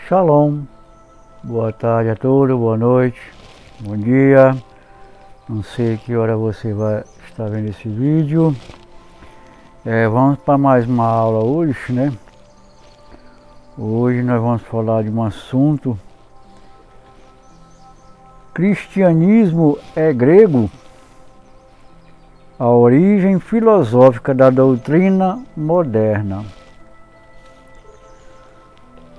Shalom, boa tarde a todos, boa noite, bom dia. Não sei que hora você vai estar vendo esse vídeo. Vamos para mais uma aula hoje, né? Hoje nós vamos falar de um assunto: cristianismo é grego? A origem filosófica da doutrina moderna.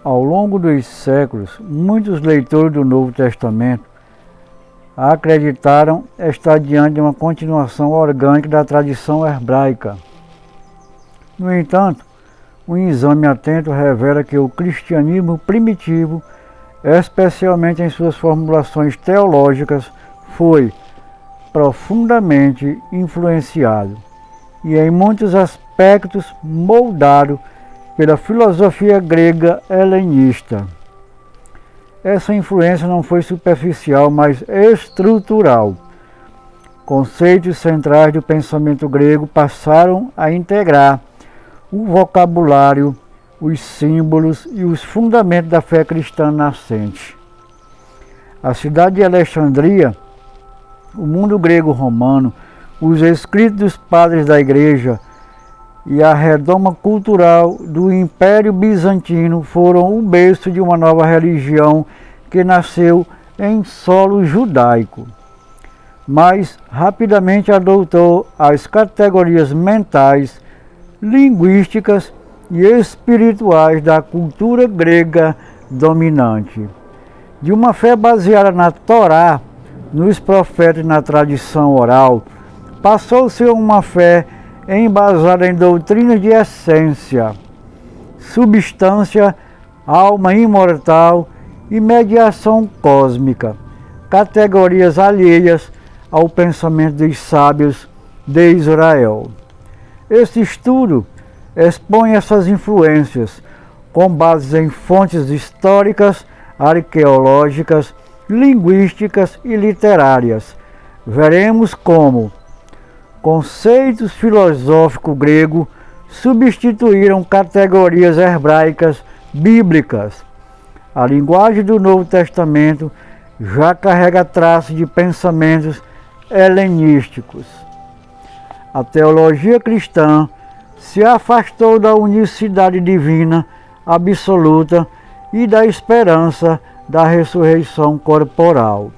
Ao longo dos séculos, muitos leitores do Novo Testamento acreditaram estar diante de uma continuação orgânica da tradição hebraica. No entanto, um exame atento revela que o cristianismo primitivo, especialmente em suas formulações teológicas, foi profundamente influenciado e em muitos aspectos moldado pela filosofia grega helenista. Essa influência não foi superficial, mas estrutural. Conceitos centrais do pensamento grego passaram a integrar o vocabulário, os símbolos e os fundamentos da fé cristã nascente. A cidade de Alexandria, o mundo grego-romano, os escritos dos padres da igreja e a redoma cultural do Império Bizantino foram o berço de uma nova religião que nasceu em solo judaico, mas rapidamente adotou as categorias mentais, linguísticas e espirituais da cultura grega dominante. De uma fé baseada na Torá, nos profetas e na tradição oral, passou-se a uma fé embasada em doutrinas de essência, substância, alma imortal e mediação cósmica, categorias alheias ao pensamento dos sábios de Israel. Este estudo expõe essas influências com base em fontes históricas, arqueológicas, linguísticas e literárias. Veremos como conceitos filosóficos gregos substituíram categorias hebraicas bíblicas. A linguagem do Novo Testamento já carrega traços de pensamentos helenísticos. A teologia cristã se afastou da unicidade divina absoluta e da esperança da ressurreição corporal.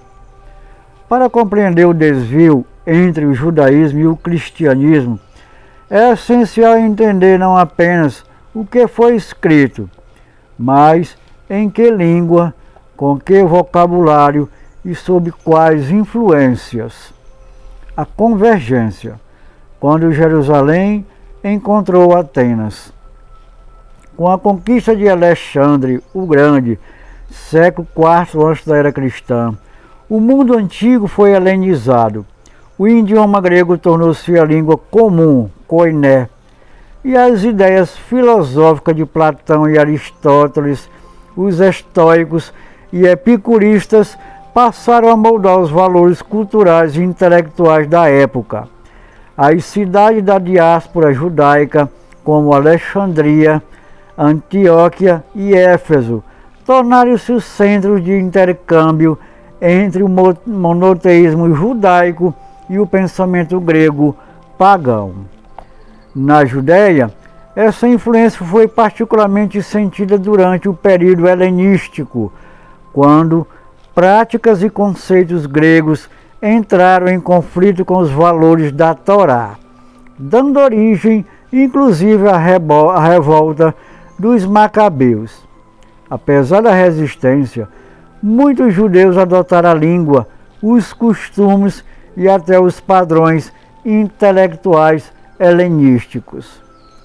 Para compreender o desvio entre o judaísmo e o cristianismo, é essencial entender não apenas o que foi escrito, mas em que língua, com que vocabulário e sob quais influências. A convergência, quando Jerusalém encontrou Atenas. Com a conquista de Alexandre o Grande, século IV antes da era cristã, o mundo antigo foi helenizado. O idioma grego tornou-se a língua comum, koiné, e as ideias filosóficas de Platão e Aristóteles, os estoicos e epicuristas passaram a moldar os valores culturais e intelectuais da época. As cidades da diáspora judaica, como Alexandria, Antioquia e Éfeso, tornaram-se os centros de intercâmbio entre o monoteísmo judaico e o pensamento grego pagão. Na Judéia, essa influência foi particularmente sentida durante o período helenístico, quando práticas e conceitos gregos entraram em conflito com os valores da Torá, dando origem, inclusive, à revolta dos Macabeus. Apesar da resistência, muitos judeus adotaram a língua, os costumes e até os padrões intelectuais helenísticos.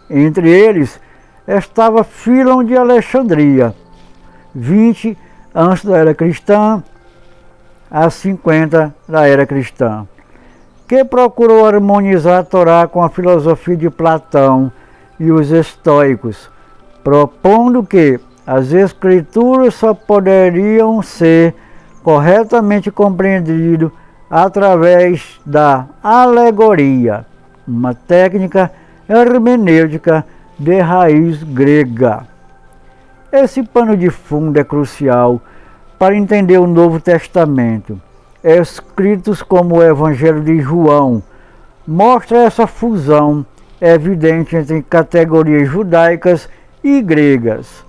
Entre eles estava Filon de Alexandria, 20 antes da era cristã a 50 da era cristã, que procurou harmonizar a Torá com a filosofia de Platão e os estoicos, propondo que as escrituras só poderiam ser corretamente compreendidas através da alegoria, uma técnica hermenêutica de raiz grega. Esse pano de fundo é crucial para entender o Novo Testamento. Escritos como o Evangelho de João mostra essa fusão evidente entre categorias judaicas e gregas.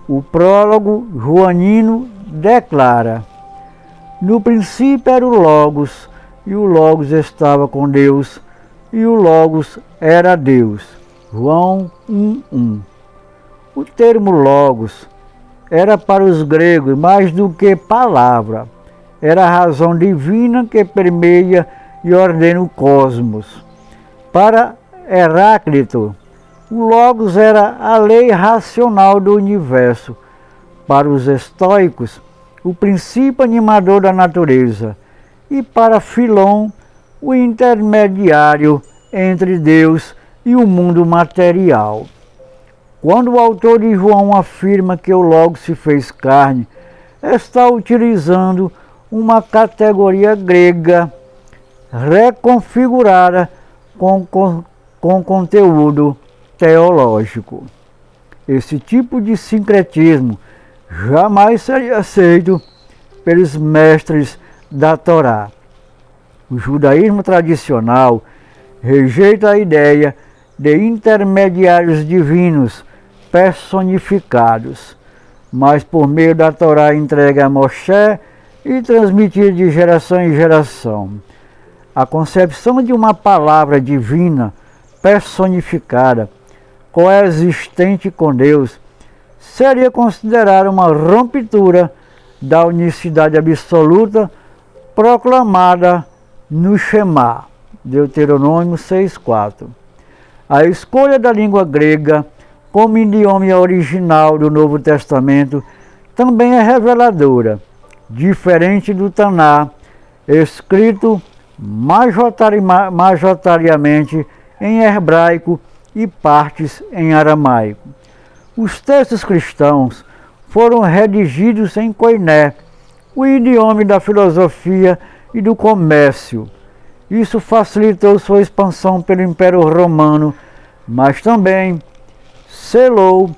O prólogo joanino declara: no princípio era o Logos, e o Logos estava com Deus, e o Logos era Deus. João 1:1. O termo Logos era para os gregos mais do que palavra. Era a razão divina que permeia e ordena o cosmos. Para Heráclito, o Logos era a lei racional do universo. Para os estoicos, o princípio animador da natureza. E para Filon, o intermediário entre Deus e o mundo material. Quando o autor de João afirma que o Logos se fez carne, está utilizando uma categoria grega reconfigurada com conteúdo teológico. Esse tipo de sincretismo jamais seria aceito pelos mestres da Torá. O judaísmo tradicional rejeita a ideia de intermediários divinos personificados, mas por meio da Torá entregue a Moshe e transmitida de geração em geração. A concepção de uma palavra divina personificada, coexistente com Deus, seria considerada uma ruptura da unicidade absoluta proclamada no Shema, Deuteronômio 6:4. A escolha da língua grega como idioma original do Novo Testamento também é reveladora, diferente do Taná, escrito majoritariamente em hebraico e partes em aramaico. Os textos cristãos foram redigidos em koiné, o idioma da filosofia e do comércio. Isso facilitou sua expansão pelo Império Romano, mas também selou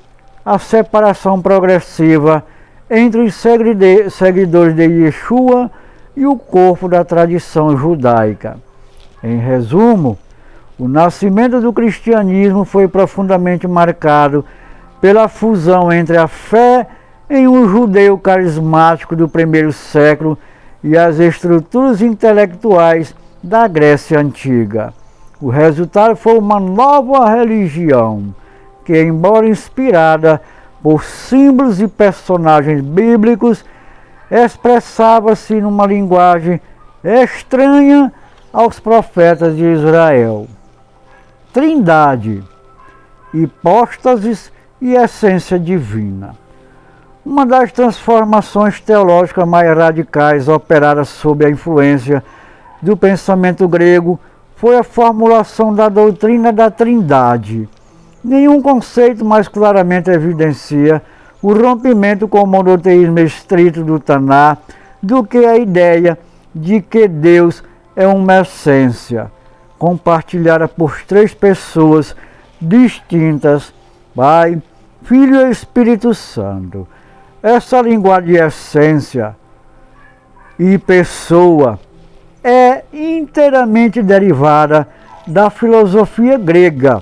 a separação progressiva entre os seguidores de Yeshua e o corpo da tradição judaica. Em resumo, o nascimento do cristianismo foi profundamente marcado pela fusão entre a fé em um judeu carismático do primeiro século e as estruturas intelectuais da Grécia Antiga. O resultado foi uma nova religião que, embora inspirada por símbolos e personagens bíblicos, expressava-se numa linguagem estranha aos profetas de Israel. Trindade, hipóstases e essência divina. Uma das transformações teológicas mais radicais operadas sob a influência do pensamento grego foi a formulação da doutrina da Trindade. Nenhum conceito mais claramente evidencia o rompimento com o monoteísmo estrito do Taná do que a ideia de que Deus é uma essência, compartilhada por três pessoas distintas, Pai, Filho e Espírito Santo. Essa linguagem de essência e pessoa é inteiramente derivada da filosofia grega.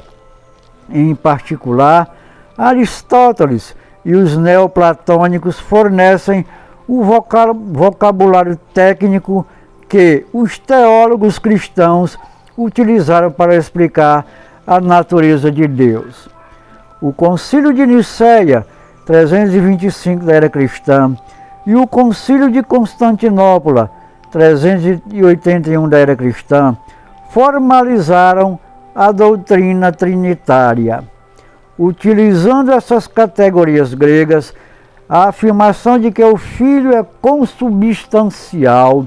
Em particular, Aristóteles e os neoplatônicos fornecem o vocabulário técnico que os teólogos cristãos utilizaram para explicar a natureza de Deus. O Concílio de Nicéia, 325 da era cristã, e o Concílio de Constantinopla, 381 da era cristã, formalizaram a doutrina trinitária. Utilizando essas categorias gregas, a afirmação de que o Filho é consubstancial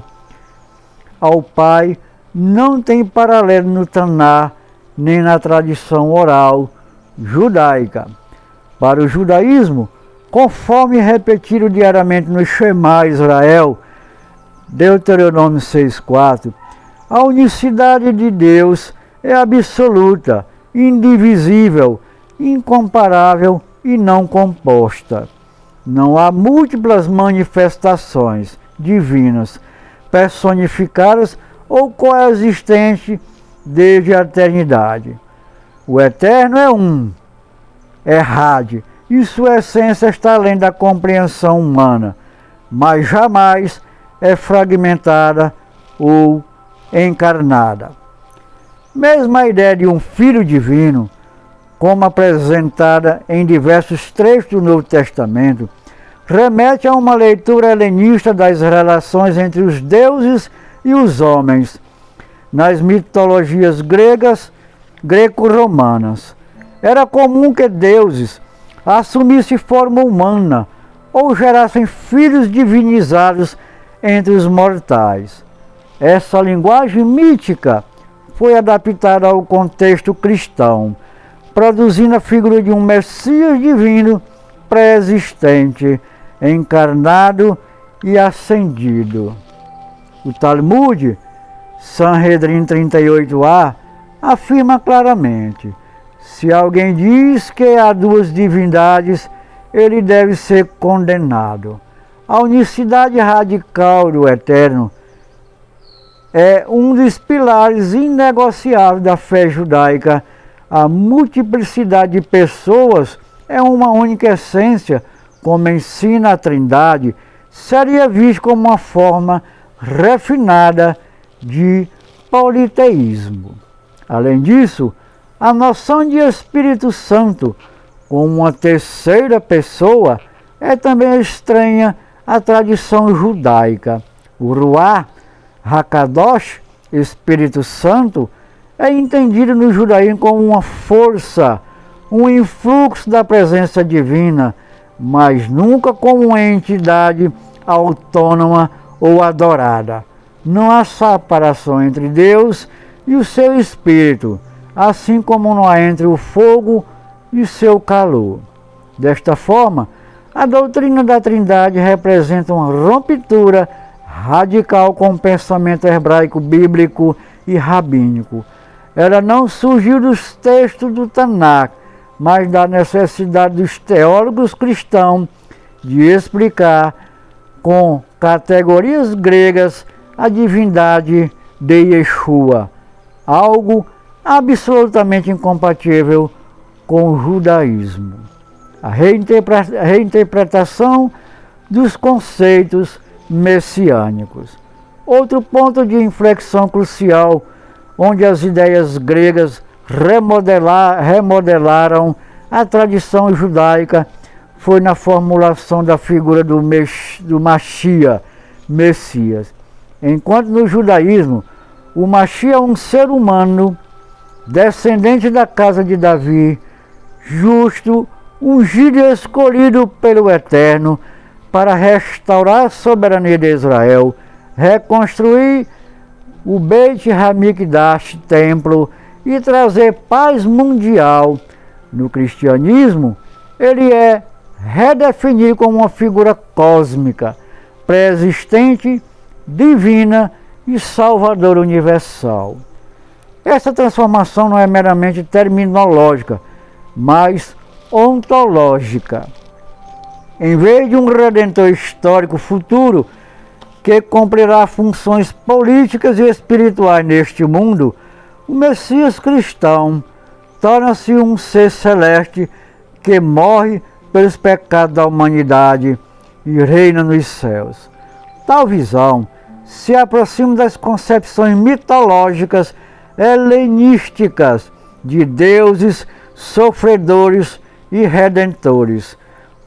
ao Pai não tem paralelo no Taná nem na tradição oral judaica. Para o judaísmo, conforme repetido diariamente no Shema Israel, Deuteronômio 6:4, a unicidade de Deus é absoluta, indivisível, incomparável e não composta. Não há múltiplas manifestações divinas personificadas ou coexistentes desde a eternidade. O Eterno é um, é rádio, e sua essência está além da compreensão humana, mas jamais é fragmentada ou encarnada. Mesmo a ideia de um Filho Divino, como apresentada em diversos trechos do Novo Testamento, remete a uma leitura helenista das relações entre os deuses e os homens, nas mitologias gregas, greco-romanas. Era comum que deuses assumissem forma humana ou gerassem filhos divinizados entre os mortais. Essa linguagem mítica foi adaptada ao contexto cristão, produzindo a figura de um Messias divino pré-existente, encarnado e ascendido. O Talmud, Sanhedrin 38a, afirma claramente: se alguém diz que há duas divindades, ele deve ser condenado. A unicidade radical do Eterno é um dos pilares inegociáveis da fé judaica. A multiplicidade de pessoas é uma única essência, como ensina a Trindade, seria visto como uma forma refinada de politeísmo. Além disso, a noção de Espírito Santo como uma terceira pessoa é também estranha à tradição judaica. O Ruach HaKadosh, Espírito Santo, é entendido no judaísmo como uma força, um influxo da presença divina, mas nunca como uma entidade autônoma ou adorada. Não há separação entre Deus e o seu Espírito, assim como não há entre o fogo e seu calor. Desta forma, a doutrina da Trindade representa uma ruptura radical com o pensamento hebraico, bíblico e rabínico. Ela não surgiu dos textos do Tanakh, mas da necessidade dos teólogos cristãos de explicar com categorias gregas a divindade de Yeshua, algo absolutamente incompatível com o judaísmo. A reinterpretação dos conceitos messiânicos. Outro ponto de inflexão crucial, onde as ideias gregas remodelaram a tradição judaica, foi na formulação da figura do Mashiach, Messias. Enquanto no judaísmo, o Mashiach é um ser humano, descendente da casa de Davi, justo, ungido e escolhido pelo Eterno para restaurar a soberania de Israel, reconstruir o Beit HaMikdash, templo, e trazer paz mundial. No cristianismo, ele é redefinido como uma figura cósmica, pré-existente, divina e salvadora universal. Essa transformação não é meramente terminológica, mas ontológica. Em vez de um redentor histórico futuro que cumprirá funções políticas e espirituais neste mundo, o Messias cristão torna-se um ser celeste que morre pelos pecados da humanidade e reina nos céus. Tal visão se aproxima das concepções mitológicas helenísticas de deuses sofredores e redentores,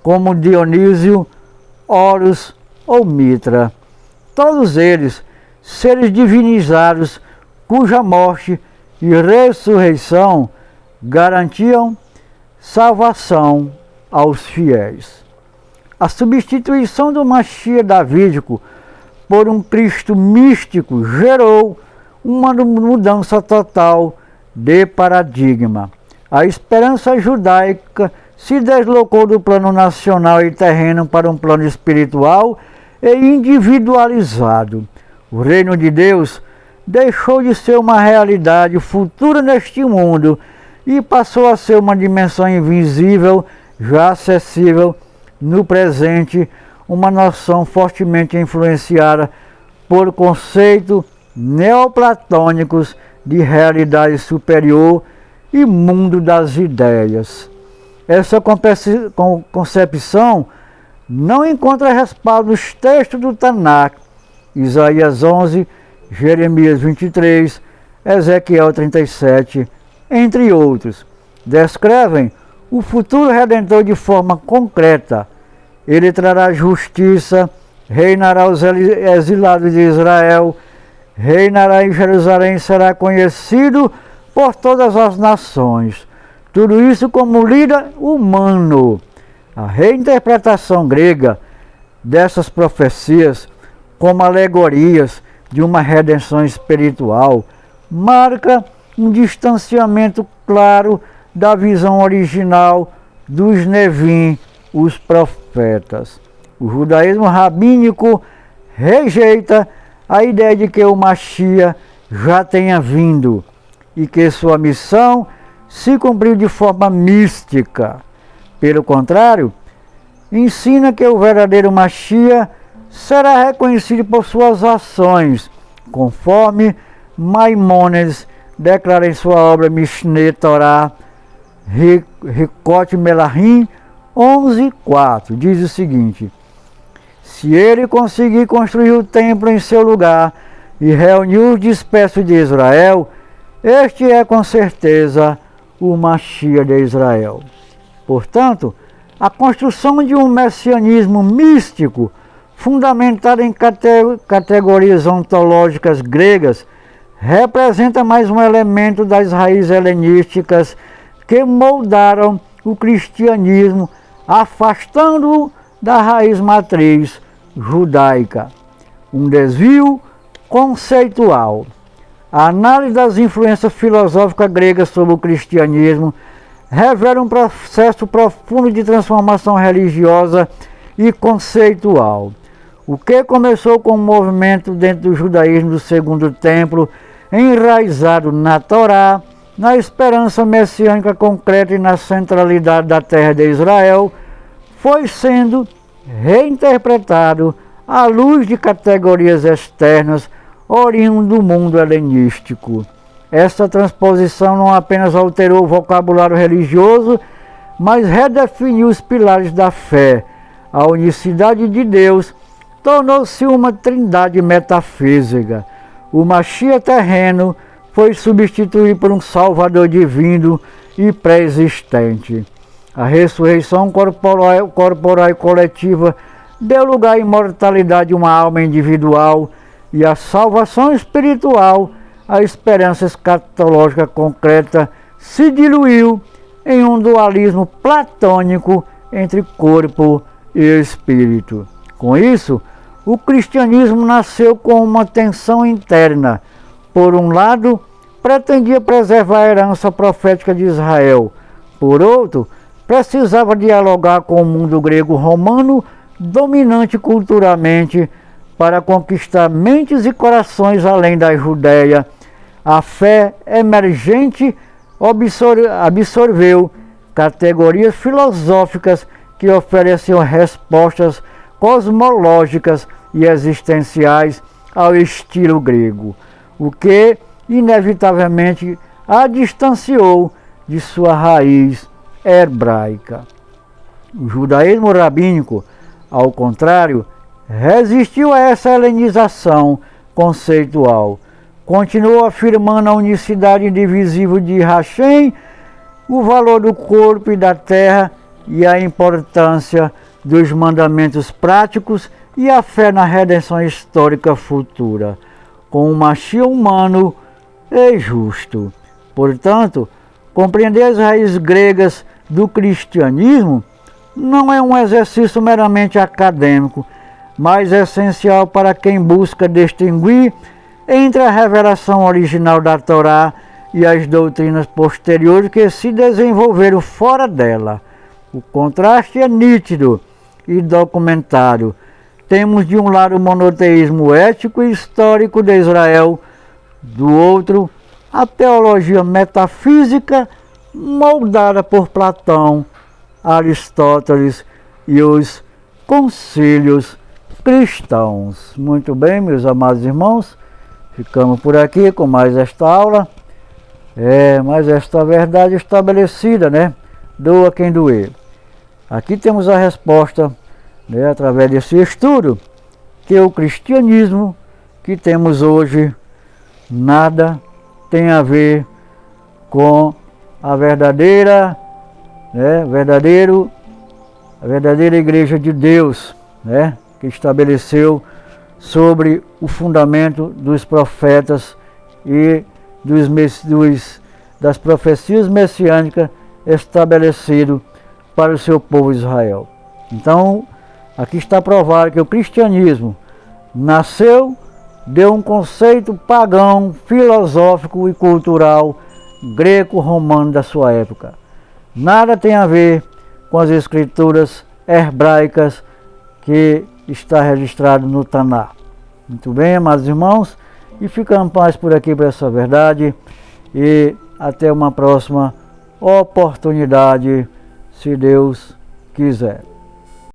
como Dionísio, Horus ou Mitra. Todos eles, seres divinizados, cuja morte e ressurreição garantiam salvação aos fiéis. A substituição do Mashiach davídico por um Cristo místico gerou uma mudança total de paradigma. A esperança judaica se deslocou do plano nacional e terreno para um plano espiritual e individualizado. O reino de Deus deixou de ser uma realidade futura neste mundo e passou a ser uma dimensão invisível, já acessível no presente, uma noção fortemente influenciada por conceitos neoplatônicos de realidade superior e mundo das ideias. Essa concepção não encontra respaldo nos textos do Tanakh, Isaías 11, Jeremias 23, Ezequiel 37, entre outros. Descrevem o futuro Redentor de forma concreta. Ele trará justiça, reinará os exilados de Israel, reinará em Jerusalém, será conhecido por todas as nações. Tudo isso como líder humano. A reinterpretação grega dessas profecias como alegorias de uma redenção espiritual marca um distanciamento claro da visão original dos Nevim, os profetas. O judaísmo rabínico rejeita a ideia de que o Mashiach já tenha vindo e que sua missão se cumpriu de forma mística. Pelo contrário, ensina que o verdadeiro Mashiach será reconhecido por suas ações, conforme Maimônides declara em sua obra Mishneh Torah, Rikot Melahim 11:4. Diz o seguinte: se ele conseguir construir o templo em seu lugar e reunir os dispersos de Israel, este é com certeza o Mashiach de Israel. Portanto, a construção de um messianismo místico, fundamentado em categorias ontológicas gregas, representa mais um elemento das raízes helenísticas que moldaram o cristianismo, afastando-o da raiz matriz judaica. Um desvio conceitual. A análise das influências filosóficas gregas sobre o cristianismo revela um processo profundo de transformação religiosa e conceitual. O que começou com um movimento dentro do judaísmo do Segundo Templo, enraizado na Torá, na esperança messiânica concreta e na centralidade da terra de Israel, foi sendo reinterpretado à luz de categorias externas oriundas do mundo helenístico. Essa transposição não apenas alterou o vocabulário religioso, mas redefiniu os pilares da fé. A unicidade de Deus tornou-se uma trindade metafísica. O Mashiach terreno foi substituído por um Salvador divino e pré-existente. A ressurreição corporal e coletiva deu lugar à imortalidade de uma alma individual e a salvação espiritual, a esperança escatológica concreta, se diluiu em um dualismo platônico entre corpo e espírito. Com isso, o cristianismo nasceu com uma tensão interna. Por um lado, pretendia preservar a herança profética de Israel. Por outro, precisava dialogar com o mundo grego-romano, dominante culturalmente, para conquistar mentes e corações além da Judéia. A fé emergente absorveu categorias filosóficas que ofereciam respostas cosmológicas e existenciais ao estilo grego, o que inevitavelmente a distanciou de sua raiz hebraica. O judaísmo rabínico, ao contrário, resistiu a essa helenização conceitual. Continuou afirmando a unicidade indivisível de Hashem, o valor do corpo e da terra e a importância dos mandamentos práticos e a fé na redenção histórica futura, com um Mashiach humano e justo. Portanto, compreender as raízes gregas do cristianismo não é um exercício meramente acadêmico, mas essencial para quem busca distinguir entre a revelação original da Torá e as doutrinas posteriores que se desenvolveram fora dela. O contraste é nítido e documentário. Temos de um lado o monoteísmo ético e histórico de Israel, do outro a teologia metafísica moldada por Platão Aristóteles e os concílios cristãos. Muito bem, meus amados irmãos, ficamos por aqui com mais esta aula. Mais esta verdade estabelecida, né? Doa quem doer. Aqui temos a resposta, né, através desse estudo, que o cristianismo que temos hoje nada tem a ver com a verdadeira, né, a verdadeira igreja de Deus, né, que estabeleceu sobre o fundamento dos profetas e das profecias messiânicas estabelecido para o seu povo Israel. Então, aqui está provado que o cristianismo nasceu de um conceito pagão, filosófico e cultural greco-romano da sua época. Nada tem a ver com as escrituras hebraicas que está registrado no Taná. Muito bem, amados irmãos, e ficamos mais por aqui para essa verdade e até uma próxima oportunidade, se Deus quiser.